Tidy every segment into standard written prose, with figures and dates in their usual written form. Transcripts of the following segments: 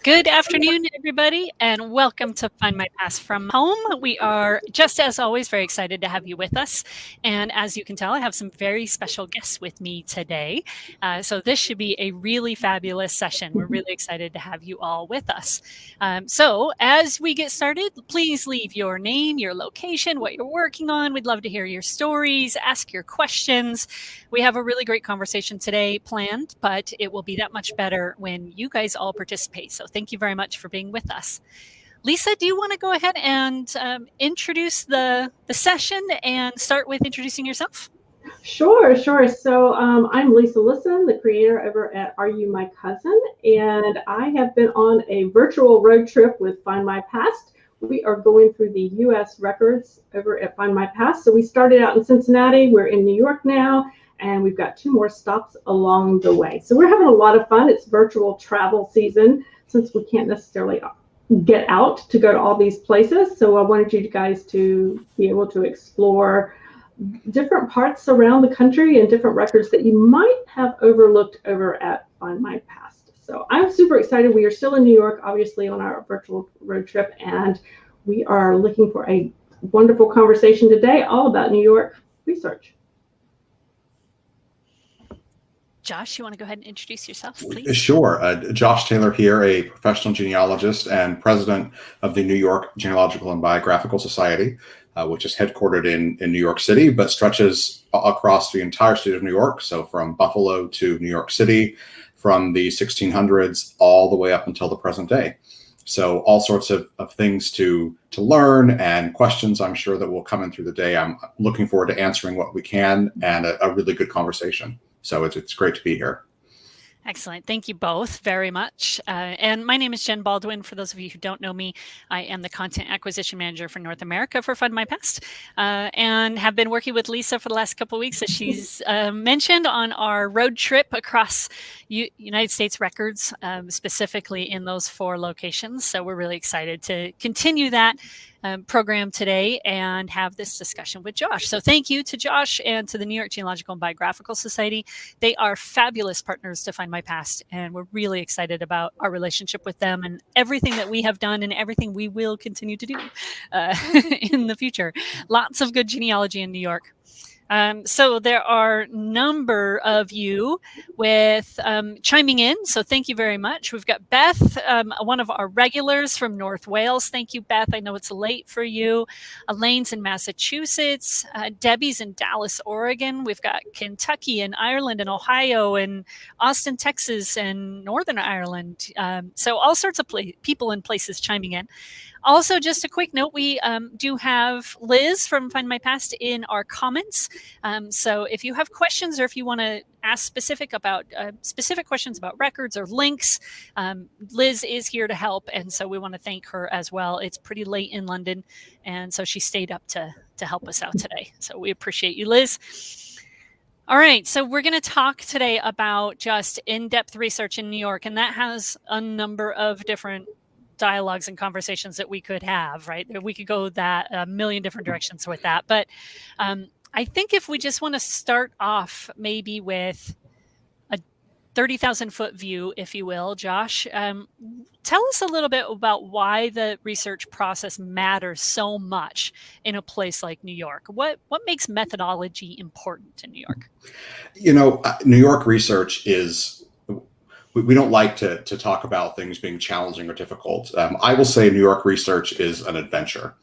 Good afternoon, everybody, and welcome to Find My Past from Home. We are, just as always, very excited to have you with us. And as you can tell, I have some very special guests with me today. So this should be a really fabulous session. We're really excited to have you all with us. So as we get started, please leave your name, your location, what you're working on. We'd love to hear your stories, ask your questions. We have a really great conversation today planned, but it will be that much better when you guys all participate. So thank you very much for being with us. Lisa, do you want to go ahead and introduce the session and start with introducing yourself? Sure. So I'm Lisa Lisson, the creator over at Are You My Cousin? And I have been on a virtual road trip with Findmypast. We are going through the U.S. records over at Findmypast. So we started out in Cincinnati. We're in New York now, and we've got 2 more stops along the way. So we're having a lot of fun. It's virtual travel season since we can't necessarily get out to go to all these places. So I wanted you guys to be able to explore different parts around the country and different records that you might have overlooked over at Findmypast. So I'm super excited. We are still in New York, obviously, on our virtual road trip, and we are looking for a wonderful conversation today all about New York research. Josh, you want to go ahead and introduce yourself, please? Sure. Josh Taylor here, a professional genealogist and president of the New York Genealogical and Biographical Society, which is headquartered in New York City, but stretches across the entire state of New York. So from Buffalo to New York City, from the 1600s all the way up until the present day. So all sorts of things to learn and questions I'm sure that will come in through the day. I'm looking forward to answering what we can and a really good conversation. So it's great to be here. Excellent. Thank you both very much. And my name is Jen Baldwin. For those of you who don't know me, I am the Content Acquisition Manager for North America for Findmypast, and have been working with Lisa for the last couple of weeks, as she's mentioned, on our road trip across United States records, specifically in those 4 locations. So we're really excited to continue that program today and have this discussion with Josh. So thank you to Josh and to the New York Genealogical and Biographical Society. They are fabulous partners to Findmypast, and we're really excited about our relationship with them and everything that we have done and everything we will continue to do in the future. Lots of good genealogy in New York. So there are a number of you with chiming in. So thank you very much. We've got Beth, one of our regulars from North Wales. Thank you, Beth. I know it's late for you. Elaine's in Massachusetts. Debbie's in Dallas, Oregon. We've got Kentucky and Ireland and Ohio and Austin, Texas and Northern Ireland. So all sorts of people and places chiming in. Also, just a quick note, we do have Liz from Findmypast in our comments. So if you have questions or if you want to ask specific questions about records or links, Liz is here to help. And so we want to thank her as well. It's pretty late in London, and so she stayed up to help us out today. So we appreciate you, Liz. All right, so we're going to talk today about just in-depth research in New York, and that has a number of different dialogues and conversations that we could have, right? We could go that a million different directions with that. But I think if we just want to start off maybe with a 30,000 foot view, if you will, Josh, tell us a little bit about why the research process matters so much in a place like New York. What makes methodology important in New York? You know, New York research is, we don't like to talk about things being challenging or difficult. I will say New York research is an adventure.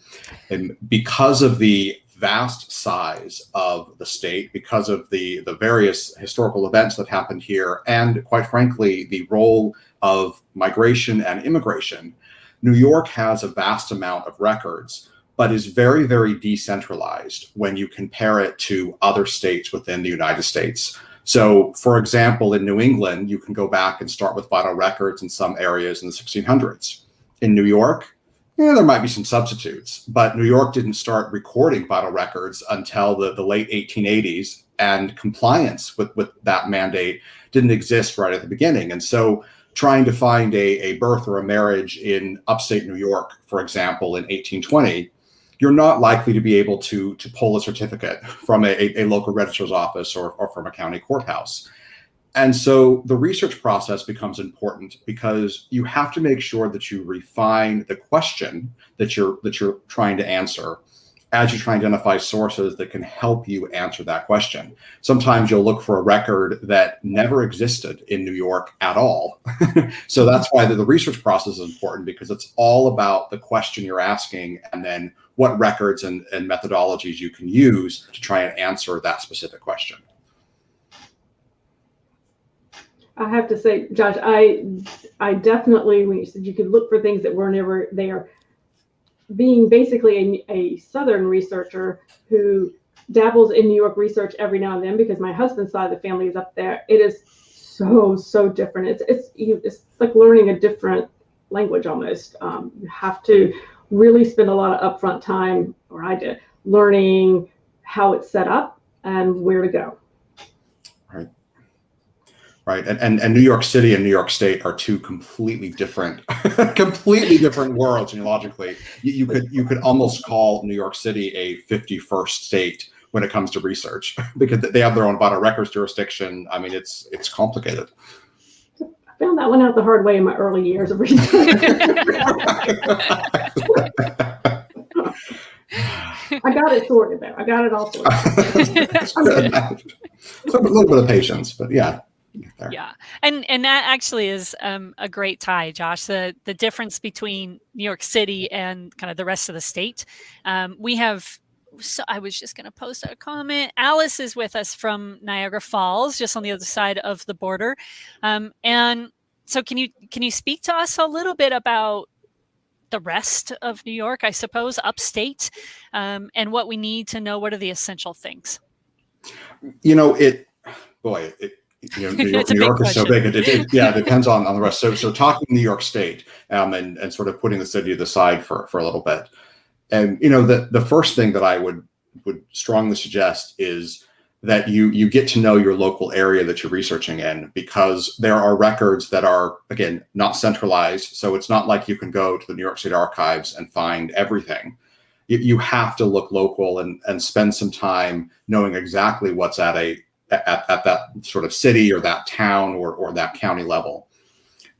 And because of the vast size of the state, because of the various historical events that happened here, and quite frankly, the role of migration and immigration, New York has a vast amount of records, but is very, very decentralized when you compare it to other states within the United States. So, for example, in New England, you can go back and start with vital records in some areas in the 1600s. In New York, there might be some substitutes, but New York didn't start recording vital records until the late 1880s, and compliance with that mandate didn't exist right at the beginning. And so trying to find a birth or a marriage in upstate New York, for example, in 1820, you're not likely to be able to pull a certificate from a local registrar's office or from a county courthouse. And so the research process becomes important because you have to make sure that you refine the question that you're trying to answer as you try to identify sources that can help you answer that question. Sometimes you'll look for a record that never existed in New York at all. So that's why the research process is important, because it's all about the question you're asking and then what records and methodologies you can use to try and answer that specific question. I have to say, Josh, I definitely, when you said you could look for things that were never there, being basically a Southern researcher who dabbles in New York research every now and then, because my husband's side of the family is up there, it is so different. It's like learning a different language almost. You have to really spend a lot of upfront time, or I did, learning how it's set up and where to go. Right. And New York City and New York State are two completely different worlds genealogically. You could almost call New York City a 51st state when it comes to research, because they have their own vital records jurisdiction. I mean, it's complicated. I found that one out the hard way in my early years of research. I got it sorted though. I got it all sorted. A little bit of patience, but yeah. There. Yeah, and that actually is a great tie, Josh. The difference between New York City and kind of the rest of the state. We have. So I was just going to post a comment. Alice is with us from Niagara Falls, just on the other side of the border, and so can you speak to us a little bit about the rest of New York, I suppose, upstate, and what we need to know? What are the essential things? New York is so big. It depends on the rest. So talking New York State, and sort of putting the city to the side for a little bit. And the first thing that I would strongly suggest is that you get to know your local area that you're researching in, because there are records that are, again, not centralized. So it's not like you can go to the New York State Archives and find everything. You have to look local and spend some time knowing exactly what's at that sort of city or that town or that county level.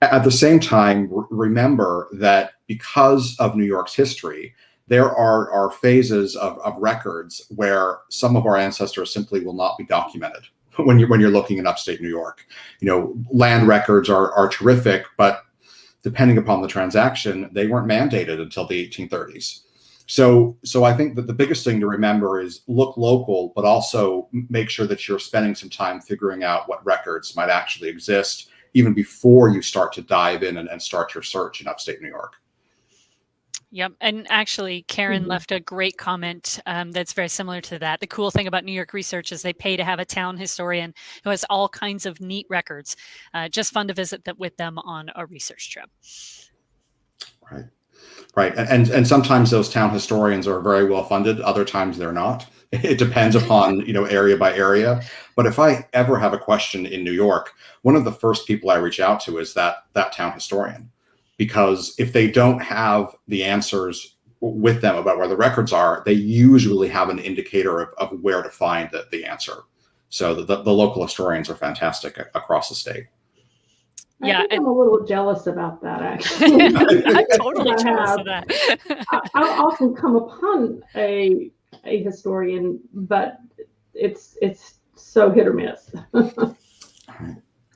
At the same time, remember that because of New York's history, there are phases of records where some of our ancestors simply will not be documented when you're looking in upstate New York. Land records are terrific, but depending upon the transaction, they weren't mandated until the 1830s. So I think that the biggest thing to remember is look local, but also make sure that you're spending some time figuring out what records might actually exist even before you start to dive in and start your search in upstate New York. Yep. And actually, Karen left a great comment that's very similar to that. The cool thing about New York research is they pay to have a town historian who has all kinds of neat records. Just fun to visit with them on a research trip. Right. And sometimes those town historians are very well funded. Other times they're not. It depends upon, area by area. But if I ever have a question in New York, one of the first people I reach out to is that town historian. Because if they don't have the answers with them about where the records are, they usually have an indicator of where to find the answer. So the local historians are fantastic across the state. I think I'm a little jealous about that, actually. I'm totally jealous of that. I'll often come upon a historian, but it's so hit or miss.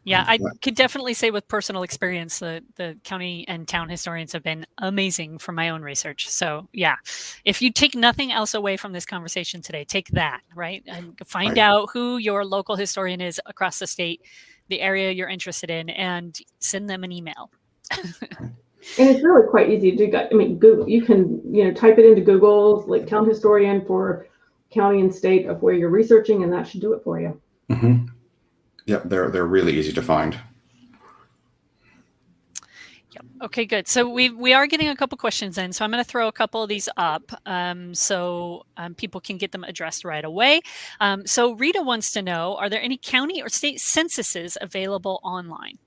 Yeah, I could definitely say with personal experience, the county and town historians have been amazing for my own research. So yeah, if you take nothing else away from this conversation today, take that, right? And find out who your local historian is across the state, the area you're interested in, and send them an email. And it's really quite easy to do. I mean, Google, you can, type it into Google, like town historian for county and state of where you're researching, and that should do it for you. Mm-hmm. Yep, they're really easy to find. Yep. Okay, good. So we are getting a couple questions in, so I'm going to throw a couple of these up so people can get them addressed right away. So Rita wants to know, are there any county or state censuses available online?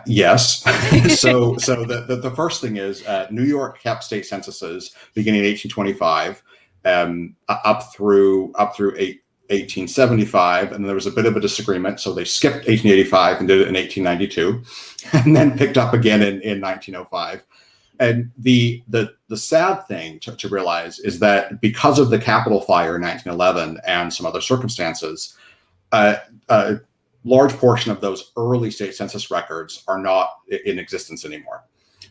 Yes. So the first thing is New York kept state censuses beginning in 1825 up through 1875, and there was a bit of a disagreement, so they skipped 1885 and did it in 1892, and then picked up again in 1905. And the sad thing to realize is that because of the Capitol fire in 1911 and some other circumstances, a large portion of those early state census records are not in existence anymore,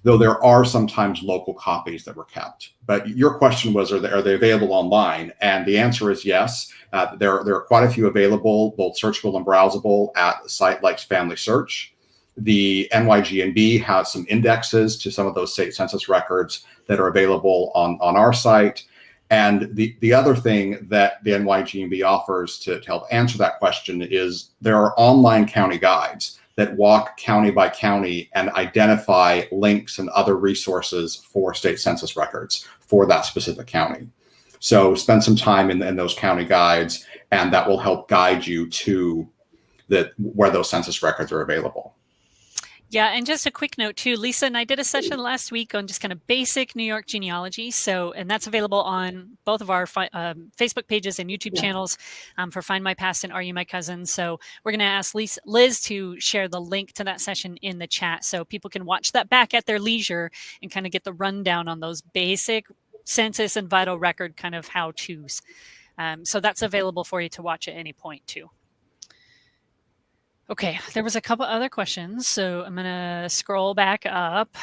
though there are sometimes local copies that were kept. But your question was, are they available online? And the answer is yes. There are quite a few available, both searchable and browsable, at a site like Family Search. The NYG&B has some indexes to some of those state census records that are available on our site. And the other thing that the NYG&B offers to help answer that question is there are online county guides that walk county by county and identify links and other resources for state census records for that specific county. So spend some time in those county guides, and that will help guide you to where those census records are available. Yeah, and just a quick note too, Lisa and I did a session last week on just kind of basic New York genealogy. And that's available on both of our Facebook pages and YouTube channels for Find My Past and Are You My Cousin? So we're going to ask Liz to share the link to that session in the chat so people can watch that back at their leisure and kind of get the rundown on those basic census and vital record kind of how-tos. So that's available for you to watch at any point too. Okay, there was a couple other questions, so I'm going to scroll back up.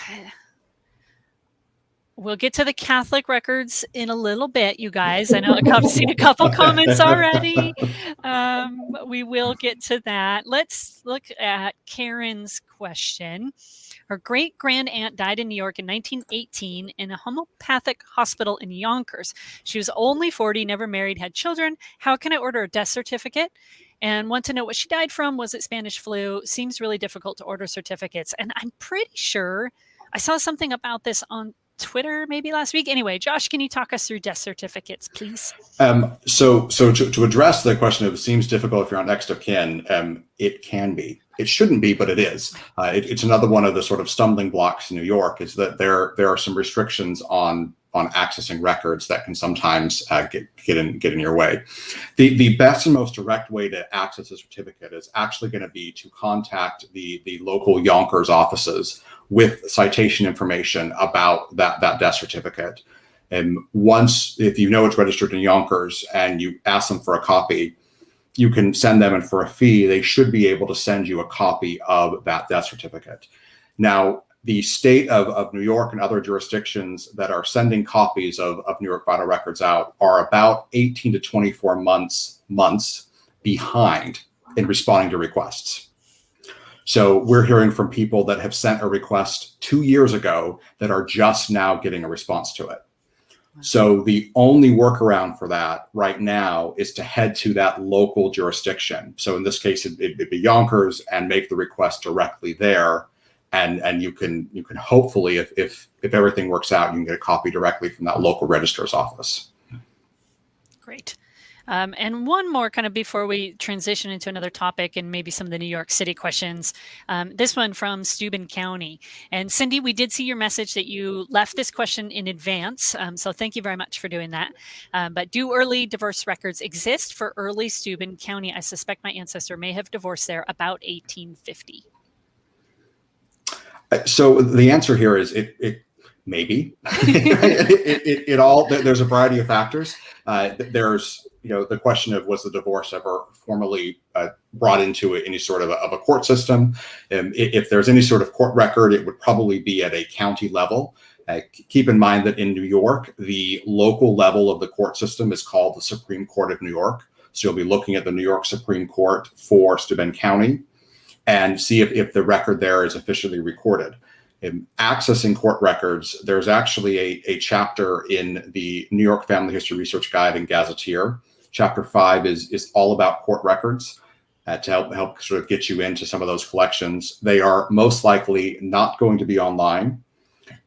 We'll get to the Catholic records in a little bit, you guys. I know I've seen a couple comments already. We will get to that. Let's look at Karen's question. Her great-grand-aunt died in New York in 1918 in a homeopathic hospital in Yonkers. She was only 40, never married, had children. How can I order a death certificate? And want to know what she died from. Was it Spanish flu? Seems really difficult to order certificates. And I'm pretty sure I saw something about this on Twitter maybe last week. Anyway, Josh, can you talk us through death certificates, please? So to address the question of seems difficult if you're not next of kin, it can be. It shouldn't be, but it is. It's another one of the sort of stumbling blocks in New York is that there are some restrictions on accessing records that can sometimes get in your way. The best and most direct way to access a certificate is actually going to be to contact the local Yonkers offices with citation information about that death certificate. And once, if you know it's registered in Yonkers and you ask them for a copy, you can send them, and for a fee, they should be able to send you a copy of that death certificate. Now, the state of New York and other jurisdictions that are sending copies of New York vital records out are about 18 to 24 months behind in responding to requests. So we're hearing from people that have sent a request 2 years ago that are just now getting a response to it. So the only workaround for that right now is to head to that local jurisdiction. So in this case, it'd be Yonkers, and make the request directly there. And you can hopefully, if everything works out, you can get a copy directly from that local registrar's office. Great. And one more kind of before we transition into another topic and maybe some of the New York City questions. This one from Steuben County. And Cindy, we did see your message that you left this question in advance. So thank you very much for doing that. But do early divorce records exist for early Steuben County? I suspect my ancestor may have divorced there about 1850. So the answer here is it maybe. There's a variety of factors. There's the question of, was the divorce ever formally brought into any sort of a court system? If there's any sort of court record, it would probably be at a county level. Keep in mind that in New York, the local level of the court system is called the Supreme Court of New York. So you'll be looking at the New York Supreme Court for Steuben County and see if the record there is officially recorded. In accessing court records, there's actually a chapter in the New York Family History Research Guide and Gazetteer. Chapter 5 is all about court records to help sort of get you into some of those collections. They are most likely not going to be online.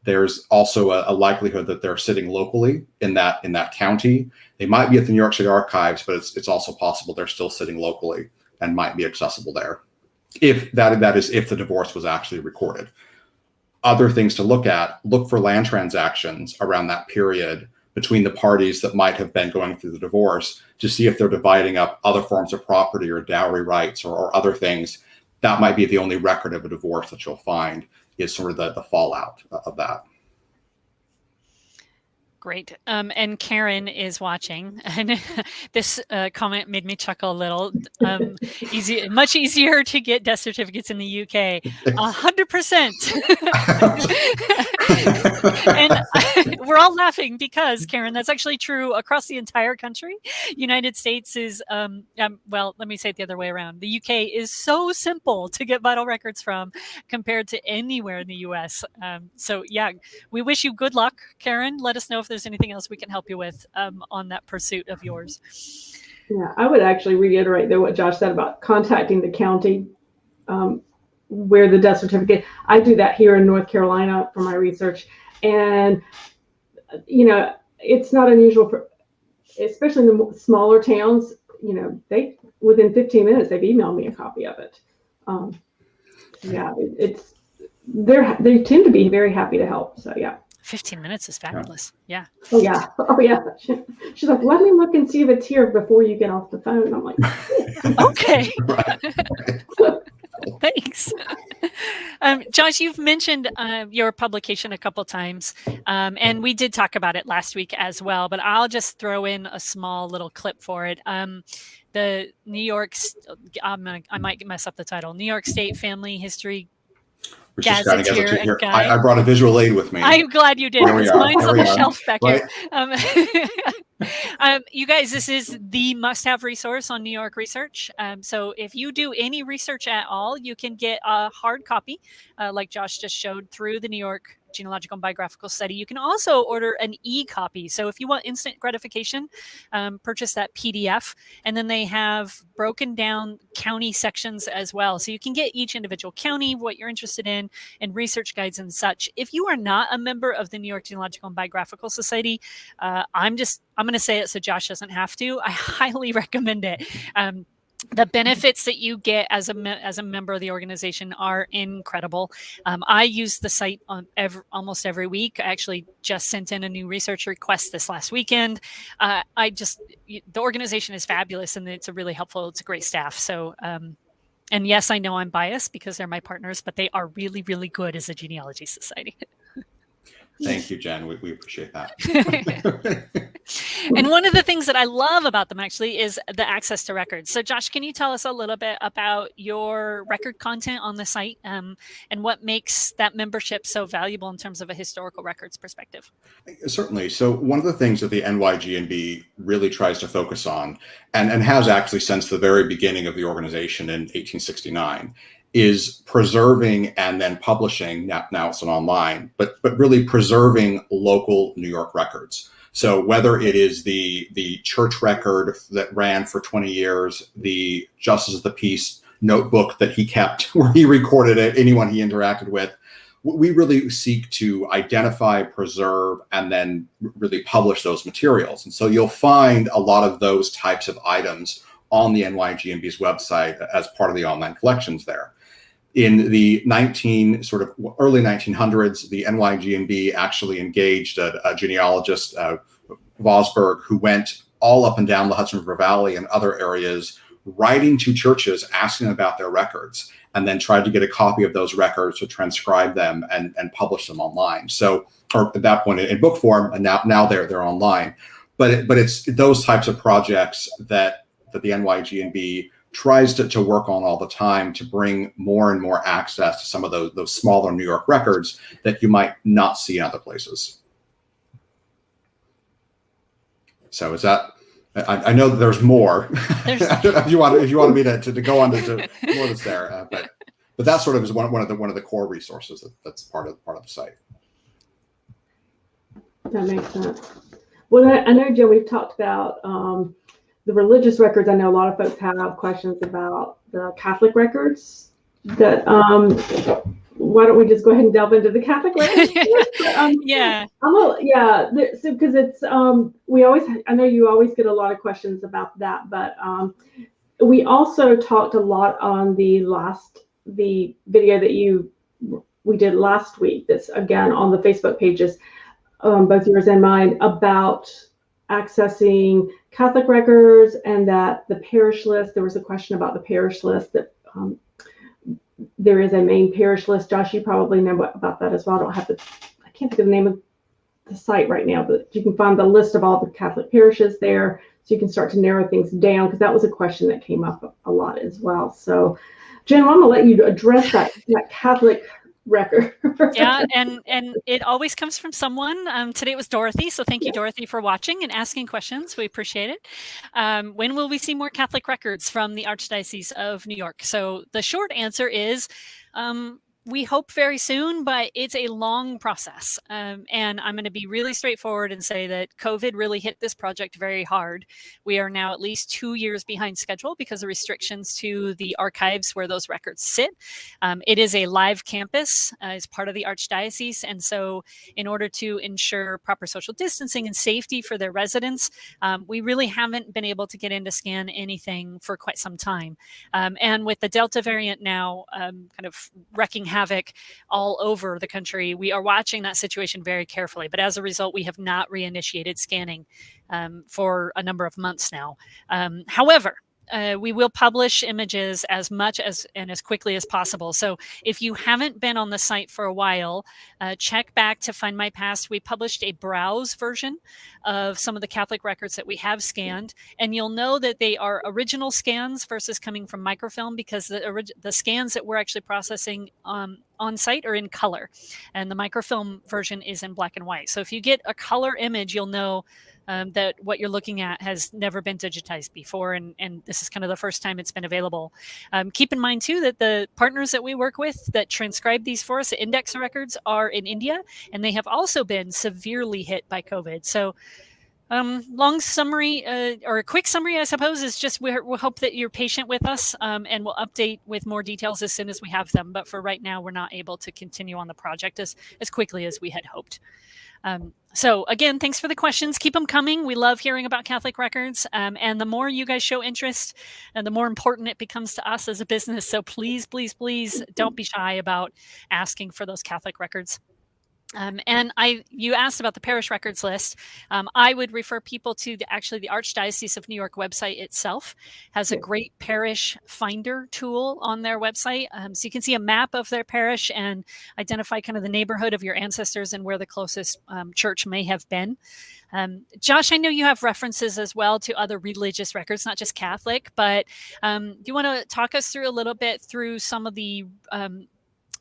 There's also a likelihood that they're sitting locally in that county. They might be at the New York City Archives, but it's also possible they're still sitting locally and might be accessible there. If that is if the divorce was actually recorded. Other things to look for land transactions around that period between the parties that might have been going through the divorce to see if they're dividing up other forms of property or dowry rights or other things. That might be the only record of a divorce that you'll find is sort of the fallout of that. Great. And Karen is watching, and this comment made me chuckle a little. Much easier to get death certificates in the UK. 100%. And we're all laughing because, Karen, that's actually true across the entire country. United States is, well, let me say it the other way around. The UK is so simple to get vital records from compared to anywhere in the US. So yeah, we wish you good luck, Karen. Let us know if there's anything else we can help you with on that pursuit of yours. Yeah, I would actually reiterate though what Josh said about contacting the county where the death certificate. I do that here in North Carolina for my research, and you know, it's not unusual for, especially in the smaller towns. You know, they within 15 minutes they've emailed me a copy of it. Yeah, they tend to be very happy to help. So yeah. 15 minutes is fabulous. Yeah. Oh yeah. Oh yeah. She's like, let me look and see if it's here before you get off the phone. And I'm like, okay. Thanks. Josh, you've mentioned your publication a couple times, and we did talk about it last week as well, but I'll just throw in a small little clip for it. The New York, I might mess up the title, New York State Family History Gazetteer and Guide. I brought a visual aid with me. I'm glad you did, because mine's on the shelf back here. You guys, this is the must-have resource on New York research. So if you do any research at all, you can get a hard copy, like Josh just showed, through the New York Genealogical Biographical Society. You can also order an e-copy. So if you want instant gratification, purchase that PDF. And then they have broken down county sections as well. So you can get each individual county, what you're interested in, and research guides and such. If you are not a member of the New York Genealogical and Biographical Society, I'm going to say it so Josh doesn't have to. I highly recommend it. The benefits that you get as a member of the organization are incredible. I use the site on almost every week. I actually just sent in a new research request this last weekend. The organization is fabulous, and it's it's a great staff. So, and yes, I know I'm biased because they're my partners, but they are really, really good as a genealogy society. Thank you, Jen. We appreciate that. And one of the things that I love about them actually is the access to records. So Josh, can you tell us a little bit about your record content on the site and what makes that membership so valuable in terms of a historical records perspective? Certainly. So one of the things that the NYG&B really tries to focus on, and has actually since the very beginning of the organization in 1869, is preserving and then publishing, now it's an online, but really preserving local New York records. So whether it is the church record that ran for 20 years, the Justice of the Peace notebook that he kept where he recorded it, anyone he interacted with, we really seek to identify, preserve, and then really publish those materials. And so you'll find a lot of those types of items on the NYG&B's website as part of the online collections there. In the early 1900s, the NYG&B actually engaged a genealogist, Vosberg, who went all up and down the Hudson River Valley and other areas, writing to churches, asking about their records, and then tried to get a copy of those records to transcribe them and publish them online. So, or at that point in book form, and now they're online. But it's those types of projects that the NYG&B tries to work on all the time to bring more and more access to some of those smaller New York records that you might not see in other places. So is that, I know that there's more. if you wanted me to go on to more that's there, but that sort of is one of the core resources that's part of the site. That makes sense. Well, I know, Joe, we've talked about the religious records. I know a lot of folks have questions about the Catholic records. That why don't we just go ahead and delve into the Catholic records? Yeah. So because it's I know you always get a lot of questions about that, but we also talked a lot on the video that we did last week. That's again on the Facebook pages both yours and mine, about accessing Catholic records, and that the parish list, there was a question about the parish list, that there is a main parish list. Josh, you probably know about that as well. I can't think of the name of the site right now, but you can find the list of all the Catholic parishes there, so you can start to narrow things down, because that was a question that came up a lot as well. So Jen, I'm going to let you address that Catholic record. Yeah, and it always comes from someone. Today it was Dorothy, so thank you, Dorothy, for watching and asking questions. We appreciate it. When will we see more Catholic records from the Archdiocese of New York? So the short answer is we hope very soon, but it's a long process. And I'm going to be really straightforward and say that COVID really hit this project very hard. We are now at least 2 years behind schedule because of restrictions to the archives where those records sit. It is a live campus as part of the Archdiocese. And so in order to ensure proper social distancing and safety for their residents, we really haven't been able to get in to scan anything for quite some time. And with the Delta variant now kind of wrecking havoc all over the country, we are watching that situation very carefully. But as a result, we have not reinitiated scanning for a number of months now. However, we will publish images as much as and as quickly as possible. So if you haven't been on the site for a while, check back to Findmypast. We published a browse version of some of the Catholic records that we have scanned, and you'll know that they are original scans versus coming from microfilm, because the scans that we're actually processing on site are in color, and the microfilm version is in black and white. So if you get a color image, you'll know that what you're looking at has never been digitized before, and this is kind of the first time it's been available. Keep in mind, too, that the partners that we work with that transcribe these for us, the index records, are in India, and they have also been severely hit by COVID. So long summary, or a quick summary, I suppose, is just we'll hope that you're patient with us, and we'll update with more details as soon as we have them. But for right now, we're not able to continue on the project as quickly as we had hoped. So again, thanks for the questions. Keep them coming. We love hearing about Catholic records. And the more you guys show interest, and the more important it becomes to us as a business. So please, please, please don't be shy about asking for those Catholic records. And you asked about the parish records list. I would refer people to the Archdiocese of New York website itself has a great parish finder tool on their website. So you can see a map of their parish and identify kind of the neighborhood of your ancestors and where the closest church may have been. Josh, I know you have references as well to other religious records, not just Catholic, but do you want to talk us through a little bit through some of the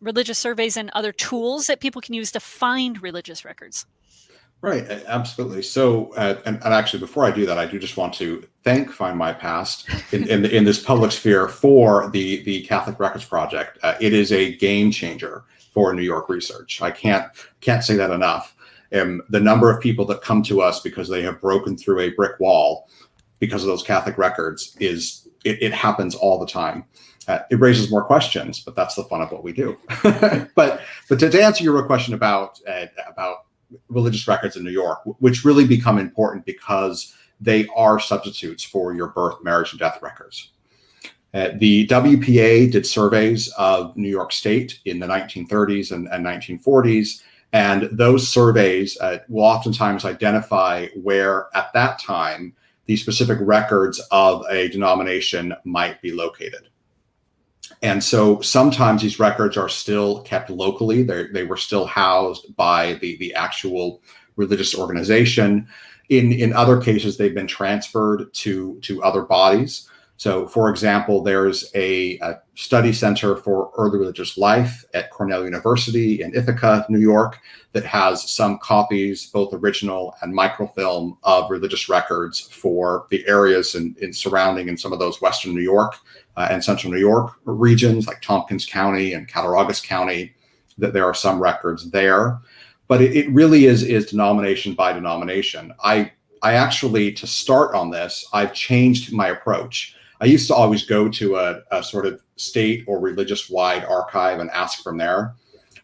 religious surveys and other tools that people can use to find religious records? Right, absolutely. So, and actually, before I do that, I do just want to thank Findmypast in this public sphere for the Catholic Records Project. It is a game changer for New York research. I can't say that enough. The number of people that come to us because they have broken through a brick wall because of those Catholic records it happens all the time. It raises more questions, but that's the fun of what we do. but to answer your question about religious records in New York, which really become important because they are substitutes for your birth, marriage, and death records. The WPA did surveys of New York State in the 1930s and 1940s, and those surveys will oftentimes identify where, at that time, the specific records of a denomination might be located. And so sometimes these records are still kept locally. They were still housed by the actual religious organization. In other cases, they've been transferred to other bodies. So, for example, there's a study center for early religious life at Cornell University in Ithaca, New York, that has some copies, both original and microfilm, of religious records for the areas in surrounding in some of those Western New York and Central New York regions, like Tompkins County and Cattaraugus County, that there are some records there. But it really is denomination by denomination. I actually, to start on this, I've changed my approach. I used to always go to a sort of state or religious-wide archive and ask from there.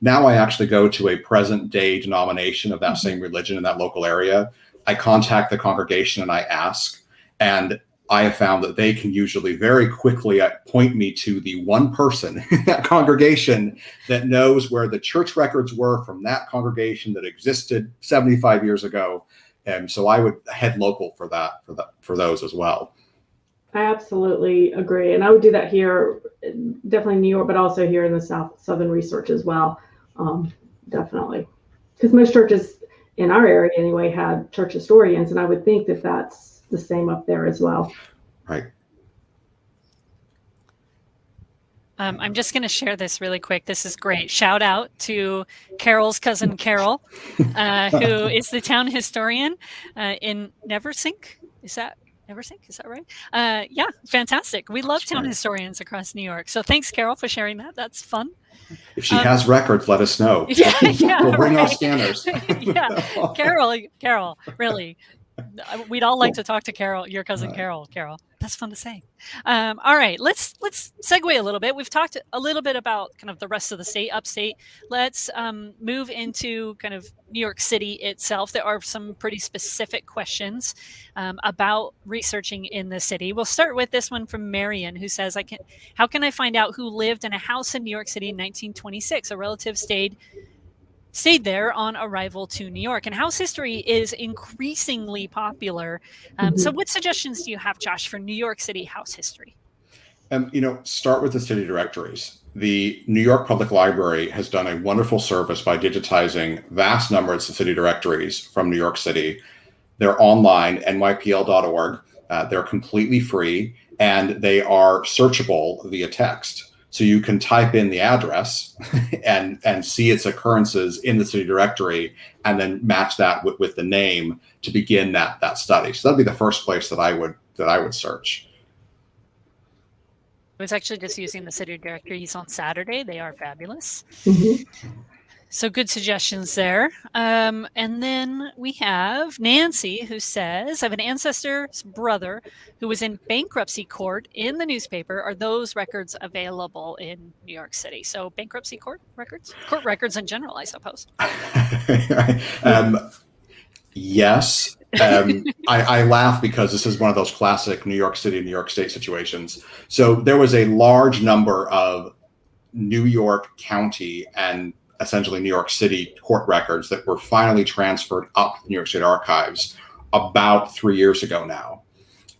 Now I actually go to a present-day denomination of that same religion in that local area. I contact the congregation and I ask. And I have found that they can usually very quickly point me to the one person in that congregation that knows where the church records were from that congregation that existed 75 years ago. And so I would head local for those as well. I absolutely agree. And I would do that here, definitely in New York, but also here in the Southern Research as well. Definitely. Because most churches in our area anyway had church historians, and I would think that that's the same up there as well. Right. I'm just going to share this really quick. This is great. Shout out to Carol's cousin Carol, who is the town historian in Neversink. Is that Neversink? Is that right? Yeah, fantastic. We love town historians across New York. So thanks, Carol, for sharing that. That's fun. If she has records, let us know. Yeah, we'll bring our scanners. Yeah, Carol, really. We'd all like to talk to Carol, your cousin Carol. That's fun to say. All right, let's segue a little bit. We've talked a little bit about kind of the rest of the state, upstate. Let's move into kind of New York City itself. There are some pretty specific questions about researching in the city. We'll start with this one from Marion, who says, how can I find out who lived in a house in New York City in 1926? A relative stayed there on arrival to New York, and house history is increasingly popular. So what suggestions do you have, Josh, for New York City house history? Start with the city directories. The New York Public Library has done a wonderful service by digitizing vast numbers of city directories from New York City. They're online, nypl.org. They're completely free, and they are searchable via text. So you can type in the address and see its occurrences in the city directory, and then match that with the name to begin that study. So that'd be the first place that I would search. I was actually just using the city directories on Saturday. They are fabulous. So good suggestions there. And then we have Nancy, who says, I have an ancestor's brother who was in bankruptcy court in the newspaper. Are those records available in New York City? So bankruptcy court records in general, I suppose. Yes. I laugh because this is one of those classic New York City, New York State situations. So there was a large number of New York County and essentially New York City court records that were finally transferred up to the New York State Archives about 3 years ago now.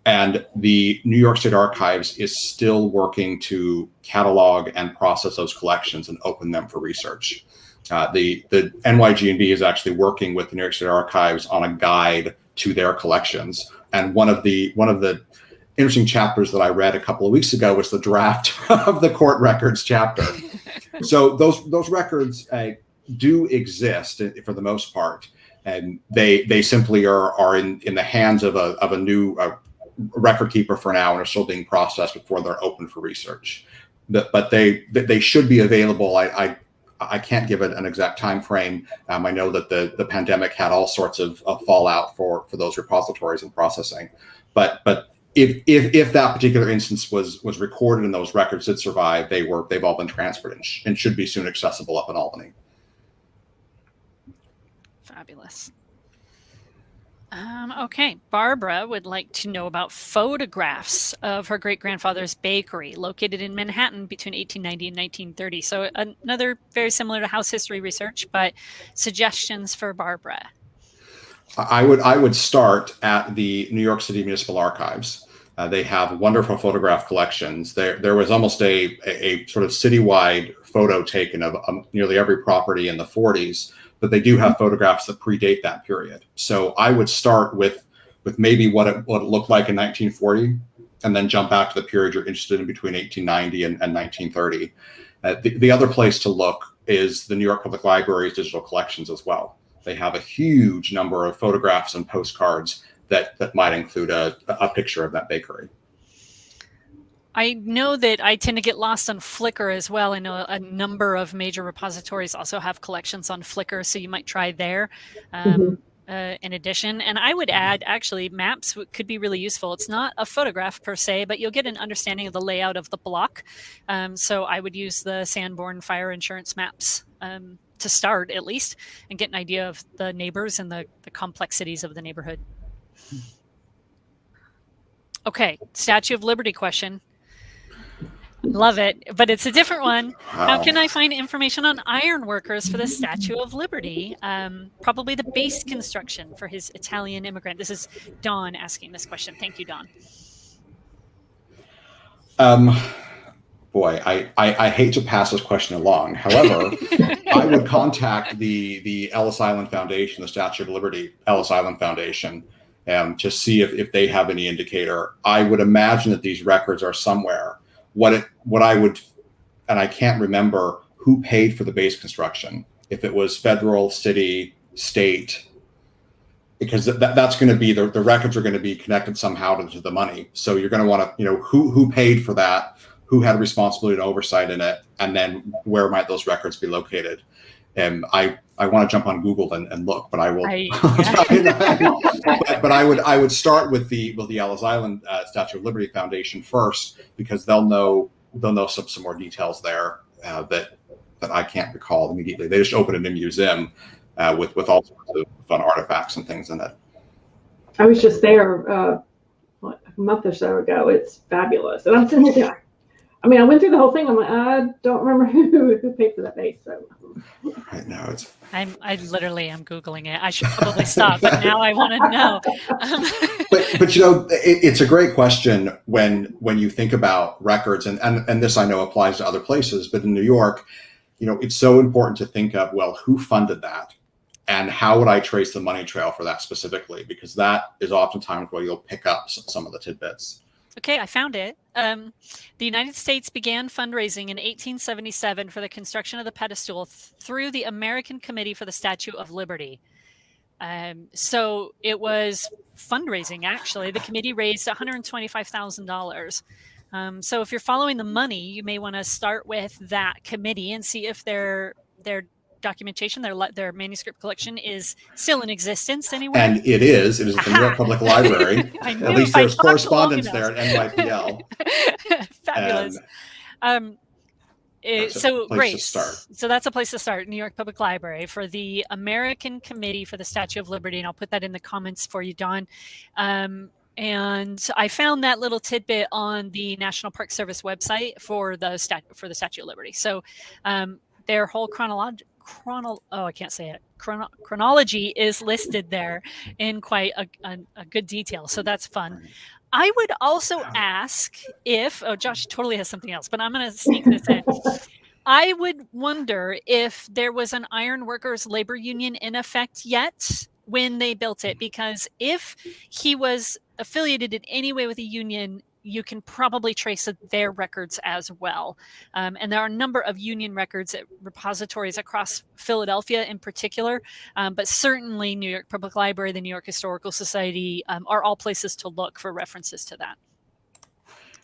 And the New York State Archives is still working to catalog and process those collections and open them for research. The NYG&B is actually working with the New York State Archives on a guide to their collections. And one of the interesting chapters that I read a couple of weeks ago was the draft of the court records chapter. So those records do exist for the most part, and they simply are in the hands of a new record keeper for now, and are still being processed before they're open for research. But they should be available. I can't give it an exact time frame. I know that the pandemic had all sorts of fallout for those repositories and processing, but if that particular instance was recorded and those records did survive, they've all been transferred and should be soon accessible up in Albany. Fabulous. Okay, Barbara would like to know about photographs of her great-grandfather's bakery located in Manhattan between 1890 and 1930. So another very similar to house history research, but suggestions for Barbara. I would start at the New York City Municipal Archives. They have wonderful photograph collections. There was almost a sort of citywide photo taken of nearly every property in the 40s, but they do have photographs that predate that period. So I would start with maybe what it looked like in 1940, and then jump back to the period you're interested in between 1890 and 1930. The other place to look is the New York Public Library's digital collections as well. They have a huge number of photographs and postcards that might include a picture of that bakery. I know that I tend to get lost on Flickr as well. I know a number of major repositories also have collections on Flickr, so you might try there in addition. And I would add, actually, maps could be really useful. It's not a photograph per se, but you'll get an understanding of the layout of the block. So I would use the Sanborn fire insurance maps to start, at least, and get an idea of the neighbors and the complexities of the neighborhood. Okay, Statue of Liberty question. Love it, but it's a different one. Wow. How can I find information on iron workers for the Statue of Liberty? Probably the base construction for his Italian immigrant. This is Dawn asking this question. Thank you, Dawn. Boy, I hate to pass this question along. However, I would contact the Ellis Island Foundation, the Statue of Liberty Ellis Island Foundation, to see if they have any indicator. I would imagine that these records are somewhere. What I would, and I can't remember who paid for the base construction, if it was federal, city, state, because that's going to be, the records are going to be connected somehow to the money. So you're going to want to, who paid for that, who had a responsibility and oversight in it, and then where might those records be located. And I want to jump on Google and look, but I will. But I would start with the Ellis Island Statue of Liberty Foundation first, because they'll know some more details there that I can't recall immediately. They just opened a new museum with all sorts of fun artifacts and things in it. I was just there a month or so ago. It's fabulous, and I'm sitting there. I mean, I went through the whole thing. I'm like, I don't remember who paid for that base. So right now, it's. I literally am Googling it. I should probably stop, but now I want to know. But it's a great question when you think about records, and this I know applies to other places, but in New York, it's so important to think of, well, who funded that, and how would I trace the money trail for that specifically? Because that is oftentimes where you'll pick up some of the tidbits. Okay, I found it. The United States began fundraising in 1877 for the construction of the pedestal through the American Committee for the Statue of Liberty. So it was fundraising, actually. The committee raised $125,000. So if you're following the money, you may want to start with that committee and see if their documentation, their manuscript collection is still in existence anywhere. And it is at the New York Public Library. At least there's correspondence there at NYPL. Fabulous. So great. So that's a place to start, New York Public Library, for the American Committee for the Statue of Liberty. And I'll put that in the comments for you, Dawn. And I found that little tidbit on the National Park Service website for the Statue of Liberty. So their whole chronology is listed there in quite a good detail. So that's fun. I would also ask if, Josh totally has something else, but I'm going to sneak this in. I would wonder if there was an iron workers labor union in effect yet when they built it, because if he was affiliated in any way with a union, you can probably trace their records as well. And there are a number of union records at repositories across Philadelphia in particular, but certainly New York Public Library, the New York Historical Society are all places to look for references to that.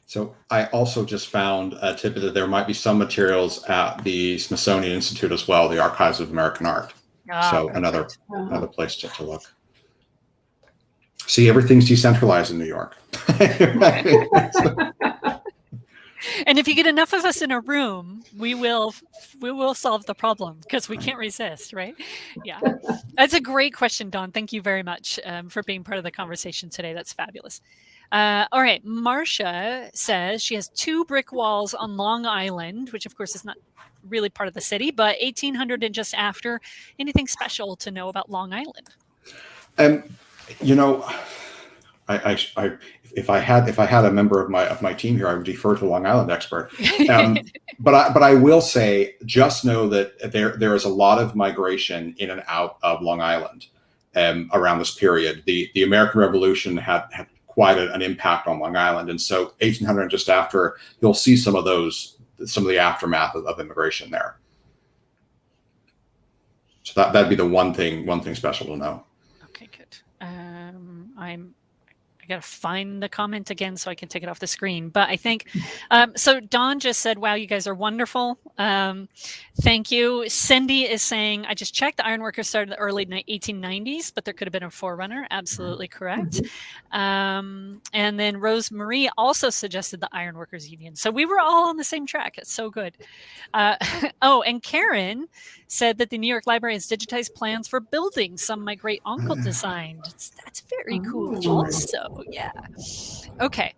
So I also just found a tidbit that there might be some materials at the Smithsonian Institute as well, the Archives of American Art. So another place to look. See, everything's decentralized in New York. And if you get enough of us in a room, we will solve the problem, because we can't resist, right? Yeah, that's a great question, Dawn. Thank you very much for being part of the conversation today. That's fabulous. All right, Marcia says she has 2 brick walls on Long Island, which of course is not really part of the city, but 1800 and just after. Anything special to know about Long Island? If I had a member of my team here, I would defer to the Long Island expert. But I will say, just know that there is a lot of migration in and out of Long Island around this period. The American Revolution had quite an impact on Long Island, and so 1800 and just after, you'll see some of the aftermath of immigration there. So that'd be the one thing special to know. Okay, good. I got to find the comment again so I can take it off the screen. But I think, so Dawn just said, wow, you guys are wonderful. Thank you. Cindy is saying, I just checked, the ironworkers started in the early 1890s, but there could have been a forerunner. Absolutely correct. And then Rose Marie also suggested the Ironworkers Union. So we were all on the same track. It's so good. And Karen said that the New York Library has digitized plans for buildings some my great uncle designed. That's very cool also. yeah. Okay.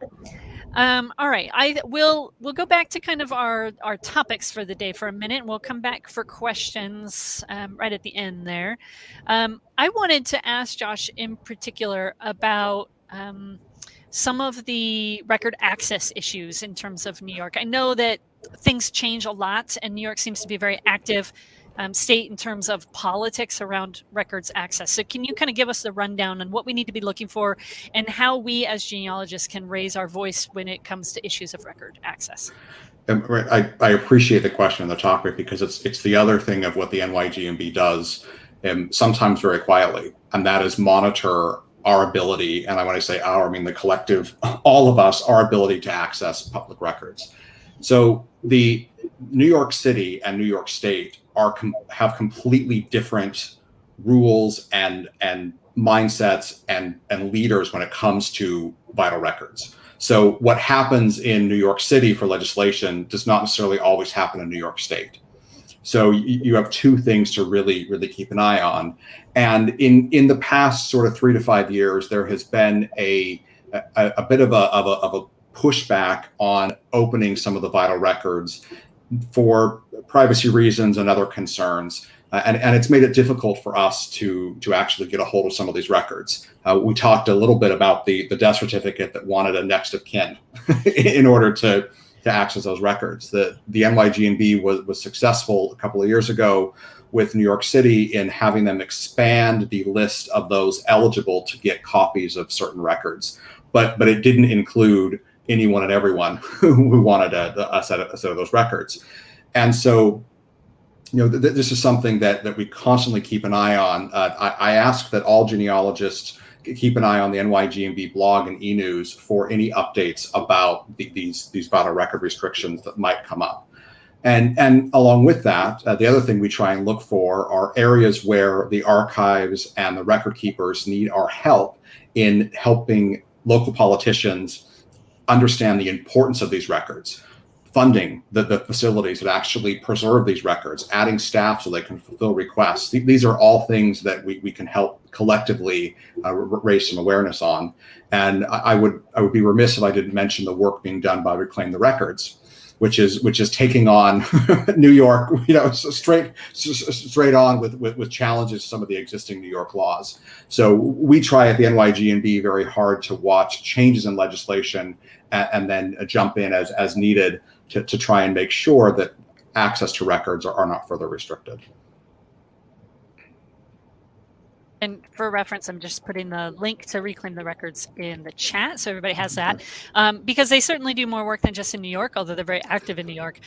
All right. We'll go back to kind of our topics for the day for a minute. We'll come back for questions right at the end there. I wanted to ask Josh in particular about some of the record access issues in terms of New York. I know that things change a lot, and New York seems to be a very active state in terms of politics around records access. So can you kind of give us the rundown on what we need to be looking for and how we as genealogists can raise our voice when it comes to issues of record access? I appreciate the question and the topic, because it's the other thing of what the NYG&B does, sometimes very quietly, and that is monitor our ability, and when I say our, I mean the collective, all of us, our ability to access public records. So the New York City and New York State have completely different rules and mindsets and leaders when it comes to vital records. So what happens in New York City for legislation does not necessarily always happen in New York State. So you have two things to really keep an eye on. And in the past sort of 3 to 5 years, there has been a bit of a pushback on opening some of the vital records for privacy reasons and other concerns. And it's made it difficult for us to actually get a hold of some of these records. We talked a little bit about the death certificate that wanted a next of kin in order to access those records. The NYG&B was successful a couple of years ago with New York City in having them expand the list of those eligible to get copies of certain records. But it didn't include anyone and everyone who wanted a set of those records. And so, this is something that we constantly keep an eye on. I ask that all genealogists keep an eye on the NYG&B blog and e-news for any updates about these vital record restrictions that might come up. And along with that, the other thing we try and look for are areas where the archives and the record keepers need our help in helping local politicians understand the importance of these records, funding the facilities that actually preserve these records, adding staff so they can fulfill requests. These are all things that we can help collectively raise some awareness on. And I would be remiss if I didn't mention the work being done by Reclaim the Records, which is taking on New York, straight on with challenges to some of the existing New York laws. So we try at the NYG&B very hard to watch changes in legislation and then jump in as needed to try and make sure that access to records are not further restricted. And for reference, I'm just putting the link to Reclaim the Records in the chat, so everybody has that, because they certainly do more work than just in New York, although they're very active in New York.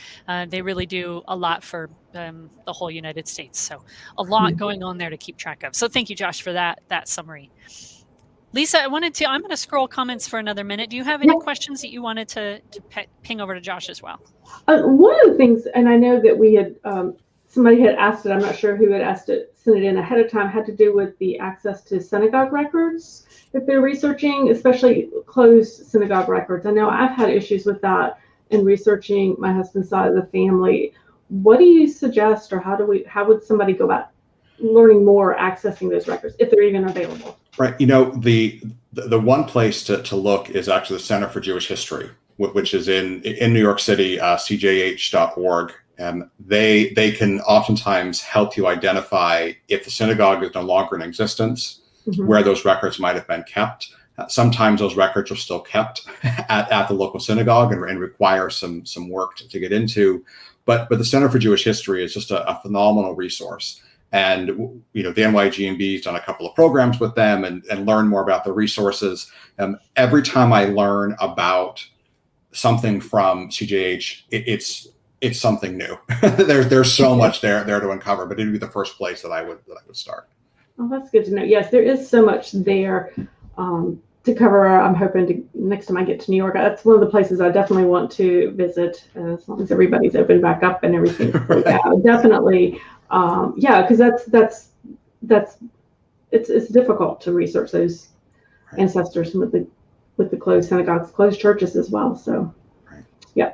They really do a lot for the whole United States. So a lot going on there to keep track of. So thank you, Josh, for that summary. Lisa, I'm going to scroll comments for another minute. Do you have any questions that you wanted to ping over to Josh as well? One of the things, and I know that we had, somebody had asked it, I'm not sure who had asked it, sent it in ahead of time, had to do with the access to synagogue records that they're researching, especially closed synagogue records. I know I've had issues with that in researching my husband's side of the family. What do you suggest, or how would somebody go about learning more, accessing those records, if they're even available? Right. The one place to look is actually the Center for Jewish History, which is in New York City, cjh.org. And they can oftentimes help you identify if the synagogue is no longer in existence, where those records might have been kept. Sometimes those records are still kept at the local synagogue and require some work to get into. But the Center for Jewish History is just a phenomenal resource. And the NYG&B has done a couple of programs with them and learn more about the resources. Every time I learn about something from CJH, it's something new. There's so much there to uncover, but it'd be the first place that I would start. Oh, that's good to know. Yes, there is so much there to cover. I'm hoping next time I get to New York, that's one of the places I definitely want to visit, as long as everybody's opened back up and everything. Yeah, definitely. Because it's difficult to research those ancestors with the closed synagogues, closed churches as well. So, yeah.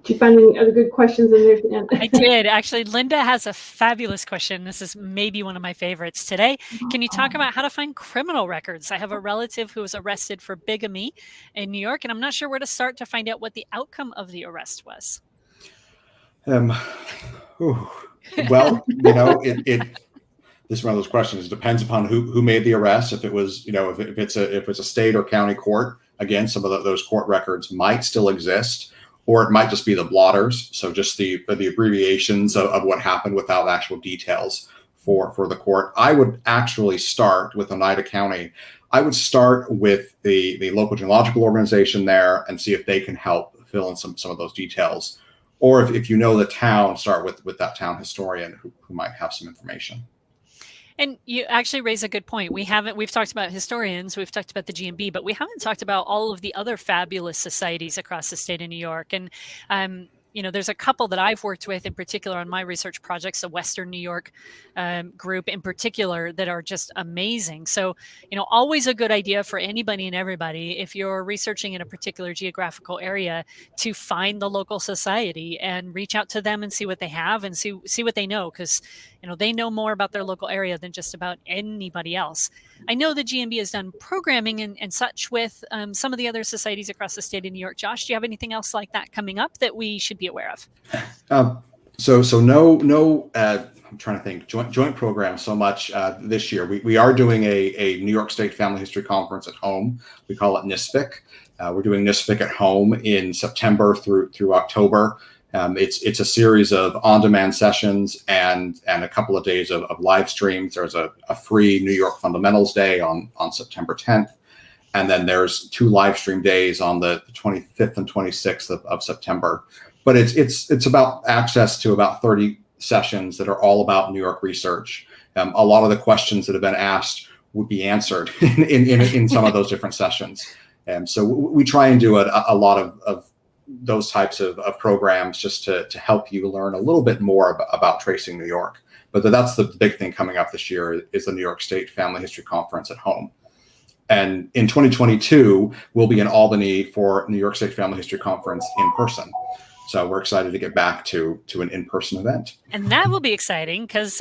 Did you find any other good questions in there, Jen? I did. Actually, Linda has a fabulous question. This is maybe one of my favorites today. Can you talk about how to find criminal records? I have a relative who was arrested for bigamy in New York, and I'm not sure where to start to find out what the outcome of the arrest was. Well, this is one of those questions. It depends upon who made the arrest. If it was, if it's a state or county court, again, some of those court records might still exist, or it might just be the blotters. So just the abbreviations of what happened without actual details for the court. I would actually start with Oneida County. I would start with the local genealogical organization there and see if they can help fill in some of those details. Or if you know the town, start with that town historian who might have some information. And you actually raise a good point. We've talked about historians, we've talked about the G&B, but we haven't talked about all of the other fabulous societies across the state of New York. And, there's a couple that I've worked with in particular on my research projects, the Western New York group in particular, that are just amazing. So, always a good idea for anybody and everybody, if you're researching in a particular geographical area, to find the local society and reach out to them and see what they have and see what they know, because they know more about their local area than just about anybody else. I know the G&B has done programming and such with some of the other societies across the state of New York. Josh, do you have anything else like that coming up that we should be aware of? So no. I'm trying to think. Joint program so much this year. We are doing a New York State Family History Conference at home. We call it NYSFIC. We're doing NYSFIC at home in September through October. It's a series of on-demand sessions and a couple of days of live streams. There's a free New York Fundamentals Day on September 10th. And then there's 2 live stream days on the 25th and 26th of September. But it's about access to about 30 sessions that are all about New York research. A lot of the questions that have been asked would be answered in some of those different sessions. And so we try and do a lot of those types of programs just to help you learn a little bit more about tracing New York. But that's the big thing coming up this year is the New York State Family History Conference at home. And in 2022, we'll be in Albany for New York State Family History Conference in person. So we're excited to get back to an in-person event. And that will be exciting because,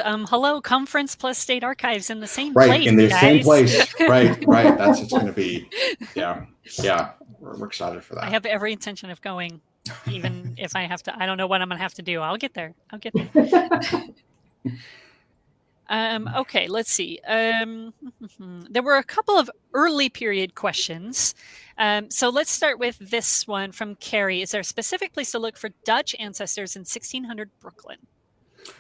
conference plus state archives in the same place. Right, in the same place. Right. That's it's going to be, yeah. We're excited for that. I have every intention of going, even if I have to. I don't know what I'm going to have to do. I'll get there. Okay, let's see. There were a couple of early period questions. So let's start with this one from Carrie. Is there a specific place to look for Dutch ancestors in 1600 Brooklyn?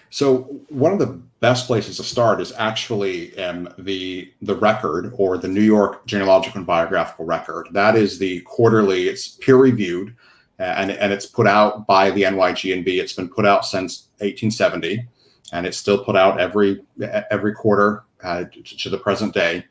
So one of the best places to start is actually the record, or the New York Genealogical Biographical Record. That is the quarterly. It's peer reviewed, and it's put out by the NYG&B. It's been put out since 1870. And it's still put out every quarter to the present day.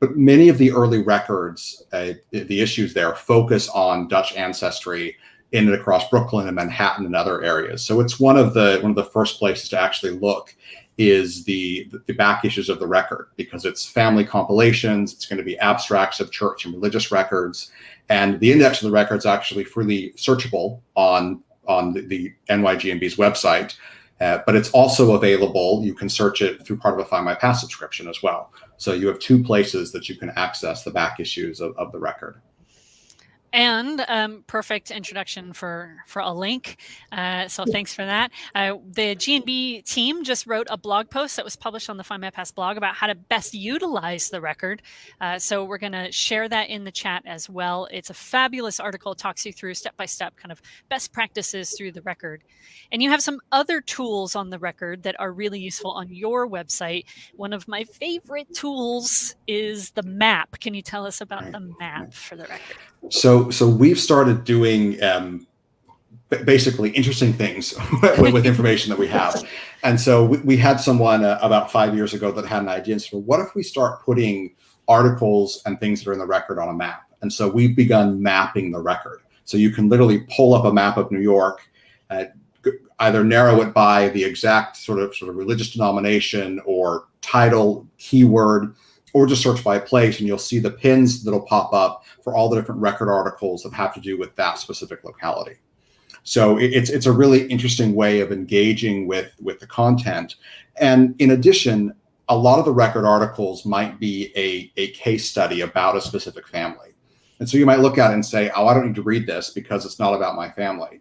But many of the early records, the issues there focus on Dutch ancestry in and across Brooklyn and Manhattan and other areas. So it's one of the first places to actually look is the back issues of the record, because it's family compilations. It's going to be abstracts of church and religious records, and the index of the record is actually freely searchable on the NYG&B's website. But it's also available. You can search it through part of a Findmypast subscription as well. So you have 2 places that you can access the back issues of the record. And perfect introduction for a link. So thanks for that. The G&B team just wrote a blog post that was published on the Findmypast blog about how to best utilize the record. So we're going to share that in the chat as well. It's a fabulous article. It talks you through step-by-step kind of best practices through the record. And you have some other tools on the record that are really useful on your website. One of my favorite tools is the map. Can you tell us about the map for the record? So we've started doing basically interesting things with information that we have. And so we had someone about 5 years ago that had an idea and said, well, what if we start putting articles and things that are in the record on a map? And so we've begun mapping the record. So you can literally pull up a map of New York, either narrow it by the exact sort of religious denomination or title, keyword, or just search by place, and you'll see the pins that'll pop up for all the different record articles that have to do with that specific locality. So it's a really interesting way of engaging with the content. And in addition, a lot of the record articles might be a case study about a specific family. And so you might look at it and say, oh, I don't need to read this because it's not about my family.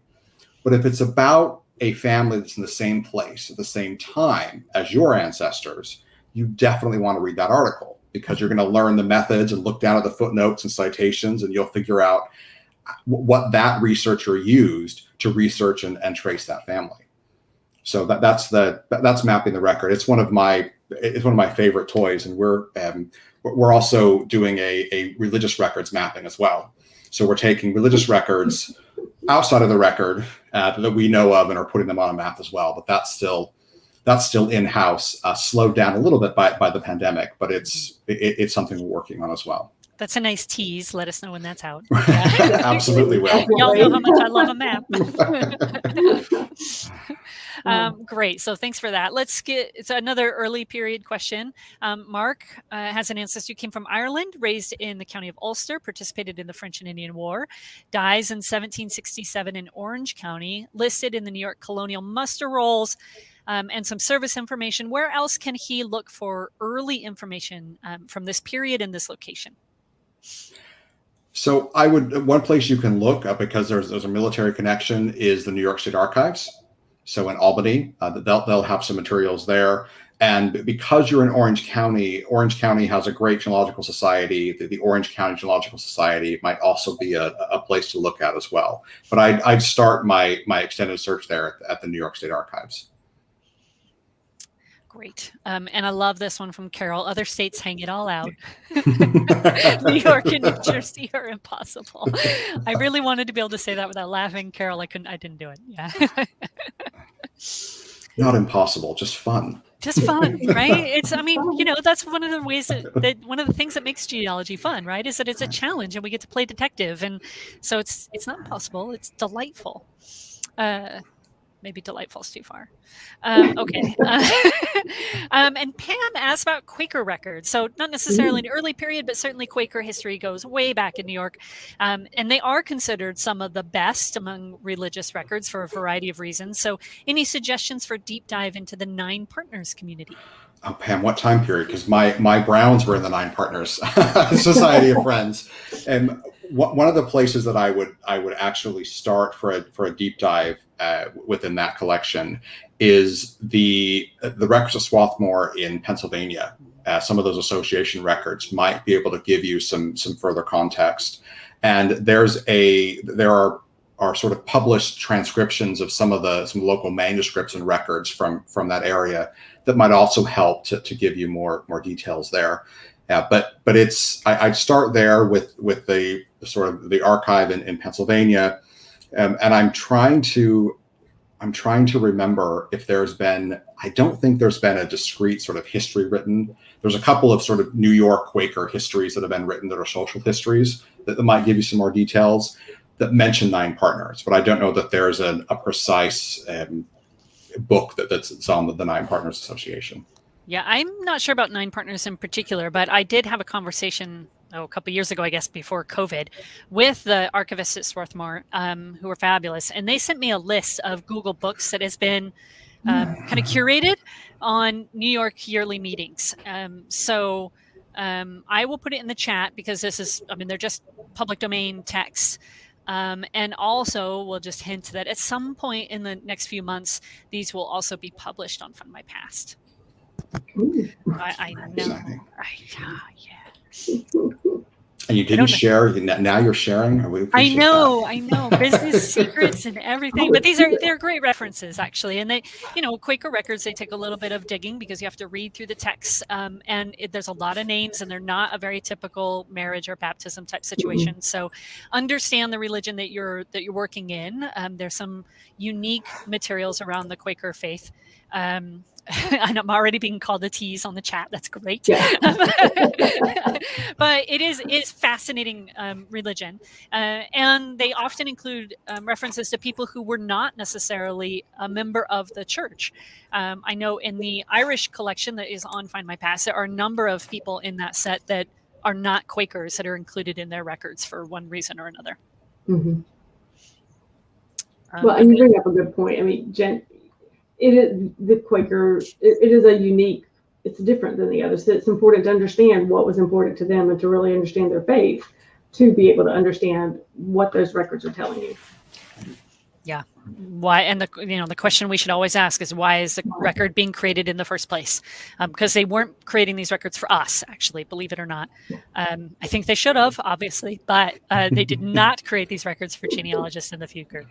But if it's about a family that's in the same place at the same time as your ancestors, you definitely want to read that article, because you're going to learn the methods and look down at the footnotes and citations, and you'll figure out what that researcher used to research and trace that family. So that's mapping the record. It's one of my favorite toys, and we're also doing a religious records mapping as well. So we're taking religious records outside of the record that we know of and are putting them on a map as well. But that's still in-house, slowed down a little bit by the pandemic, but it's something we're working on as well. That's a nice tease. Let us know when that's out. Absolutely will. Y'all know how much I love a map. Great. So thanks for that. It's another early period question. Mark has an ancestor who came from Ireland, raised in the county of Ulster, participated in the French and Indian War, dies in 1767 in Orange County, listed in the New York colonial muster rolls, and some service information. Where else can he look for early information from this period and this location? So one place you can look, because there's a military connection, is the New York State Archives. So in Albany, they'll have some materials there. And because you're in Orange County has a great genealogical society. The Orange County Genealogical Society might also be a place to look at as well. But I'd start my extended search there at the New York State Archives. Great. And I love this one from Carol. Other states hang it all out. New York and New Jersey are impossible. I really wanted to be able to say that without laughing. Carol, I didn't do it. Yeah. Not impossible, just fun. Just fun, right? That's one of the ways that one of the things that makes genealogy fun, right? Is that it's a challenge and we get to play detective. And so it's not impossible. It's delightful. Maybe delightful's too far. Okay. And Pam asked about Quaker records. So not necessarily an early period, but certainly Quaker history goes way back in New York. And they are considered some of the best among religious records for a variety of reasons. So any suggestions for deep dive into the Nine Partners community? Oh, Pam, what time period? Because my Browns were in the Nine Partners Society of Friends. And one of the places that I would actually start for a deep dive within that collection is the records of Swarthmore in Pennsylvania. Some of those association records might be able to give you some further context. And there are sort of published transcriptions of some local manuscripts and records from that area that might also help to give you more details there. But I'd start there with the sort of the archive in Pennsylvania, and I'm trying to remember if there's been. I don't think there's been a discrete sort of history written. There's a couple of sort of New York Quaker histories that have been written that are social histories that might give you some more details that mention Nine Partners, but I don't know that there's a precise book that's on the Nine Partners Association. Yeah, I'm not sure about Nine Partners in particular, but I did have a conversation a couple of years ago, I guess, before COVID, with the archivists at Swarthmore, who were fabulous. And they sent me a list of Google Books that has been kind of curated on New York yearly meetings. So I will put it in the chat because they're just public domain texts. And also we'll just hint that at some point in the next few months, these will also be published on Findmypast. I know. And you didn't share. Now you're sharing. I know. Business secrets and everything. But they're great references, actually. And they, Quaker records, they take a little bit of digging because you have to read through the text. And there's a lot of names, and they're not a very typical marriage or baptism type situation. Mm-hmm. So understand the religion that you're working in. There's some unique materials around the Quaker faith. And I'm already being called a tease on the chat. That's great. Yeah. But it is fascinating religion. And they often include references to people who were not necessarily a member of the church. I know in the Irish collection that is on Findmypast, there are a number of people in that set that are not Quakers that are included in their records for one reason or another. Mm-hmm. Well, and you bring up a good point. I mean, Jen, it is the Quaker. It is a unique. It's different than the others. So it's important to understand what was important to them and to really understand their faith to be able to understand what those records are telling you. Yeah. Why? And the question we should always ask is, why is the record being created in the first place? Because they weren't creating these records for us, actually, believe it or not. I think they should have, obviously, but they did not create these records for genealogists in the future.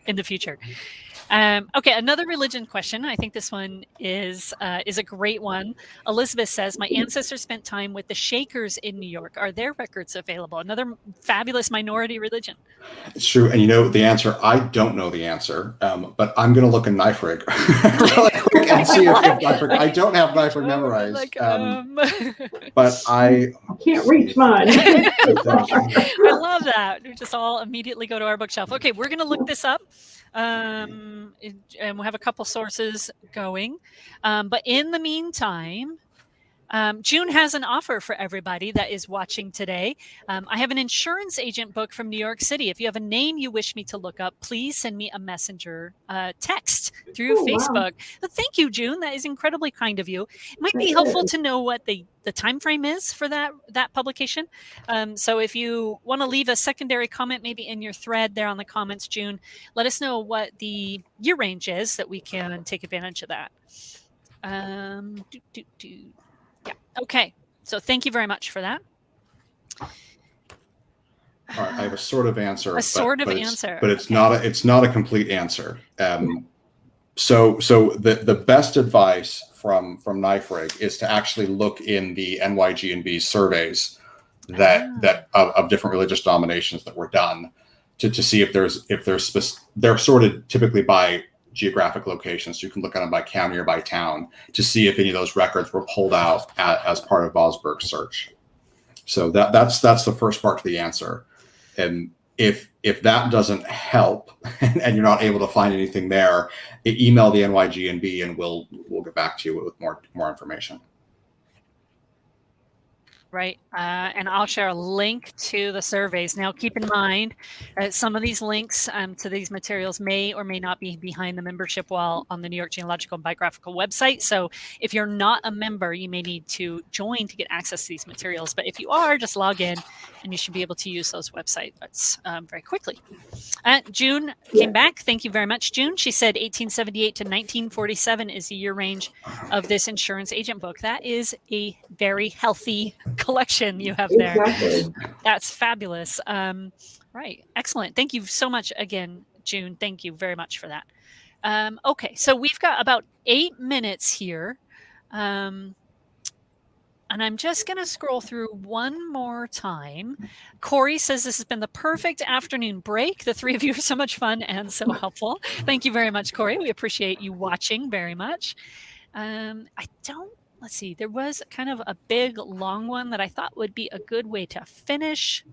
Okay, another religion question. I think this one is a great one. Elizabeth says, my ancestors spent time with the Shakers in New York. Are their records available? Another fabulous minority religion. It's true. And the answer, I don't know the answer, but I'm going to look in NYFRG really quick and see if NYFRG, I don't have NYFRG memorized. But I can't reach mine. I love that. We just all immediately go to our bookshelf. Okay, we're going to look this up. And we'll have a couple sources going. But in the meantime, June has an offer for everybody that is watching today. I have an insurance agent book from New York City. If you have a name you wish me to look up, please send me a messenger text through Facebook. Wow. So thank you, June. That is incredibly kind of you. It might be helpful to know what the time frame is for that publication. So if you want to leave a secondary comment, maybe in your thread there on the comments, June, let us know what the year range is that we can take advantage of that. Yeah. Okay. So thank you very much for that. All right, I have a sort of answer. But it's not a complete answer. So the best advice from NYFRG is to actually look in the NYG&B surveys that of different religious denominations that were done to see if they're sorted typically by geographic locations. So you can look at them by county or by town to see if any of those records were pulled out as part of Bosberg's search. So that's the first part to the answer. And if that doesn't help and you're not able to find anything there, email the NYG&B and we'll get back to you with more information. Right. And I'll share a link to the surveys. Now, keep in mind, some of these links to these materials may or may not be behind the membership wall on the New York Genealogical Biographical website. So if you're not a member, you may need to join to get access to these materials. But if you are, just log in and you should be able to use those websites very quickly. June came back. Thank you very much, June. She said 1878 to 1947 is the year range of this insurance agent book. That is a very healthy collection you have there. Exactly. That's fabulous. Right. Excellent. Thank you so much again, June. Thank you very much for that. Okay. So we've got about 8 minutes here. And I'm just going to scroll through one more time. Corey says this has been the perfect afternoon break. The three of you are so much fun and so helpful. Thank you very much, Corey. We appreciate you watching very much. Let's see, there was kind of a big, long one that I thought would be a good way to finish.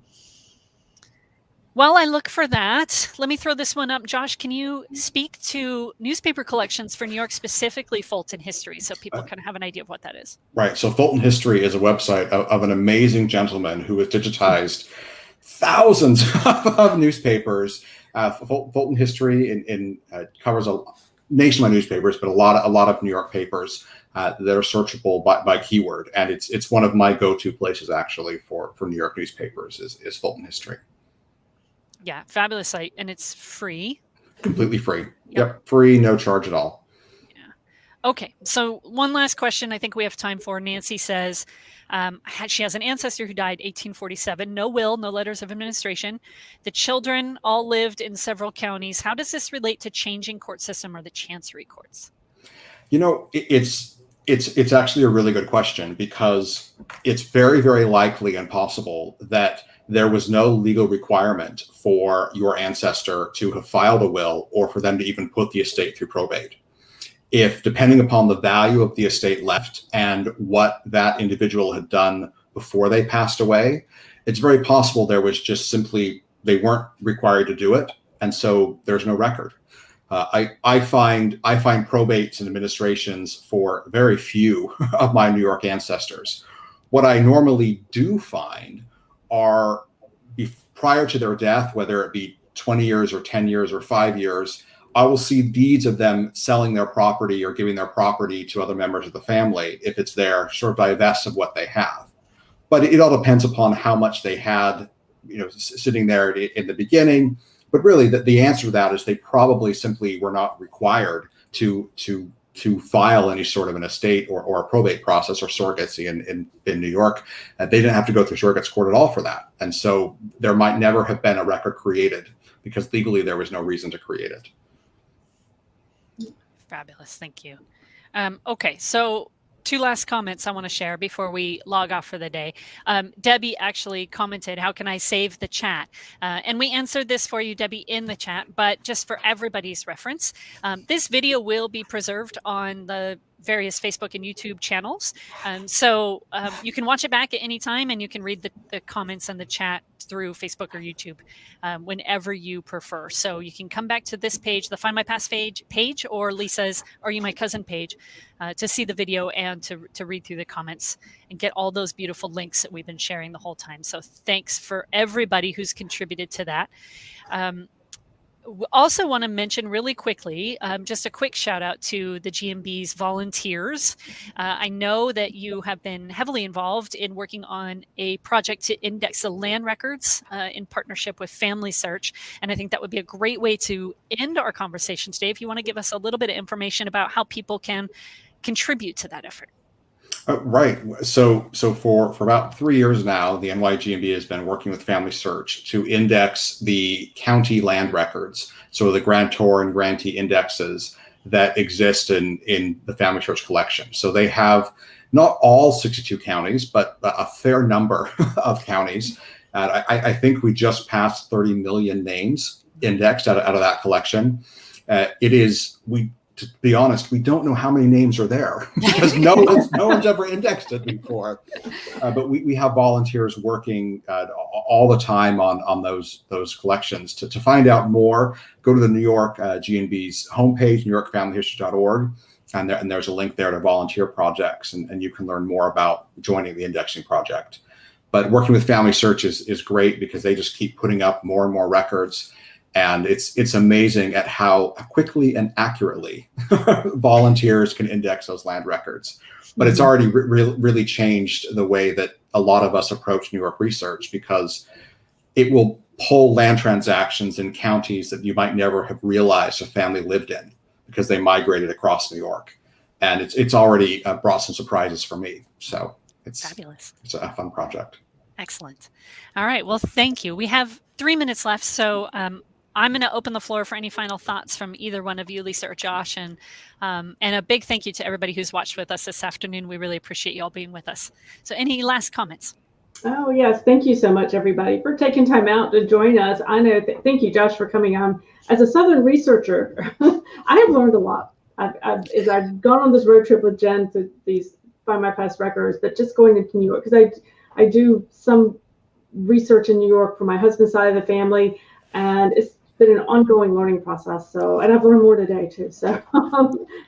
While I look for that, let me throw this one up. Josh, can you speak to newspaper collections for New York, specifically Fulton History, so people kind of have an idea of what that is? Right. So Fulton History is a website of an amazing gentleman who has digitized thousands of newspapers. Fulton History covers nationwide newspapers, but a lot of New York papers that are searchable by keyword. And it's one of my go-to places actually for New York newspapers is Fulton History. Yeah, fabulous site, and it's free. Completely free. Yep, free, no charge at all. Yeah. Okay, so one last question I think we have time for. Nancy says she has an ancestor who died 1847, no will, no letters of administration. The children all lived in several counties. How does this relate to changing court system or the chancery courts? It's actually a really good question, because it's very, very likely and possible that there was no legal requirement for your ancestor to have filed a will or for them to even put the estate through probate. If, depending upon the value of the estate left and what that individual had done before they passed away, it's very possible there was just simply, they weren't required to do it. And so there's no record. I find probates and administrations for very few of my New York ancestors. What I normally do find are, prior to their death, whether it be 20 years or 10 years or 5 years, I will see deeds of them selling their property or giving their property to other members of the family if it's there, sort of divest of what they have. But it all depends upon how much they had, sitting there in the beginning. But really, the answer to that is they probably simply were not required to file any sort of an estate or a probate process or surrogacy in New York. They didn't have to go through surrogate's court at all for that. And so there might never have been a record created because legally there was no reason to create it. Fabulous. Thank you. Okay, so 2 last comments I want to share before we log off for the day. Debbie actually commented, how can I save the chat? And we answered this for you, Debbie, in the chat, but just for everybody's reference, this video will be preserved on the various Facebook and YouTube channels. So you can watch it back at any time, and you can read the comments and the chat through Facebook or YouTube whenever you prefer. So you can come back to this page, the Find My Past page, or Lisa's Are You My Cousin page, to see the video and to read through the comments and get all those beautiful links that we've been sharing the whole time. So thanks for everybody who's contributed to that. Also want to mention really quickly, just a quick shout out to the G&B's volunteers. I know that you have been heavily involved in working on a project to index the land records in partnership with Family Search. And I think that would be a great way to end our conversation today. If you want to give us a little bit of information about how people can contribute to that effort. Right. So for about 3 years now, the NYG&B has been working with Family Search to index the county land records. So the grantor and grantee indexes that exist in the Family Search collection. So they have not all 62 counties, but a fair number of counties. And I think we just passed 30 million names indexed out of that collection. To be honest, we don't know how many names are there because no one's ever indexed it before. But we have volunteers working all the time on those collections. To find out more, go to the New York G&B's homepage, newyorkfamilyhistory.org, and there's a link there to volunteer projects, and you can learn more about joining the indexing project. But working with Family Search is great because they just keep putting up more and more records. And it's amazing at how quickly and accurately volunteers can index those land records. But it's already really changed the way that a lot of us approach New York research, because it will pull land transactions in counties that you might never have realized a family lived in because they migrated across New York. And it's already brought some surprises for me. So it's fabulous. It's a fun project. Excellent. All right. Well, thank you. We have 3 minutes left. So I'm going to open the floor for any final thoughts from either one of you, Lisa or Josh, and a big thank you to everybody who's watched with us this afternoon. We really appreciate you all being with us. So any last comments? Oh, yes. Thank you so much, everybody, for taking time out to join us. I know. Thank you, Josh, for coming on. As a Southern researcher, I have learned a lot. As I've gone on this road trip with Jen to these Find My Past records, but just going into New York, because I do some research in New York for my husband's side of the family, and it's been an ongoing learning process. And I've learned more today too. So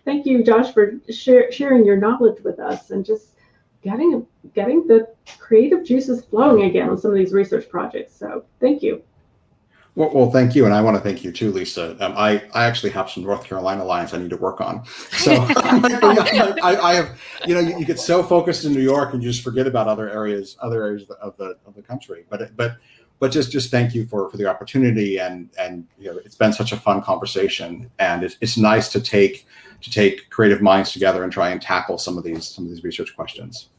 thank you, Josh, for sharing your knowledge with us and just getting the creative juices flowing again on some of these research projects. So thank you. Well, thank you. And I want to thank you too, Lisa. I actually have some North Carolina lines I need to work on. So I have, you get so focused in New York and you just forget about other areas of the country. But just thank you for the opportunity, and it's been such a fun conversation, and it's nice to take creative minds together and try and tackle some of these research questions.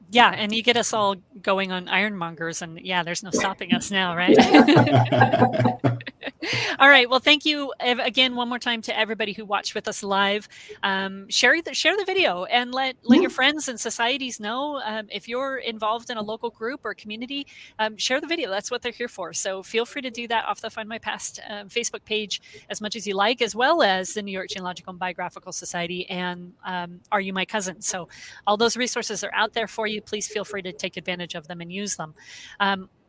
Yeah, and you get us all going on ironmongers, and there's no stopping us now, right? All right. Well, thank you again one more time to everybody who watched with us live. Share the video and let your friends and societies know. If you're involved in a local group or community, share the video. That's what they're here for. So feel free to do that off the Find My Past Facebook page as much as you like, as well as the New York Genealogical Biographical Society and Are You My Cousin? So all those resources are out there for you. Please feel free to take advantage of them and use them.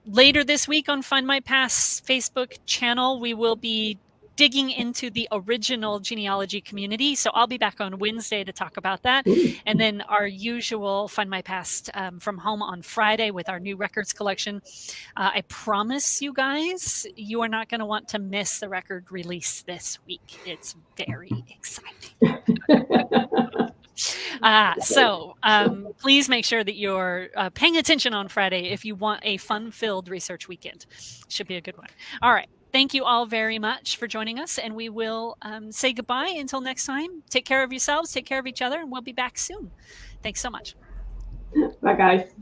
Later this week on Find My Past Facebook channel, we will be digging into the original genealogy community. So I'll be back on Wednesday to talk about that. And then our usual Find My Past from home on Friday with our new records collection. I promise you guys, you are not going to want to miss the record release this week. It's very exciting. So please make sure that you're paying attention on Friday if you want a fun-filled research weekend. Should be a good one. All right. Thank you all very much for joining us, and we will say goodbye until next time. Take care of yourselves, take care of each other, and we'll be back soon. Thanks so much. Bye, guys.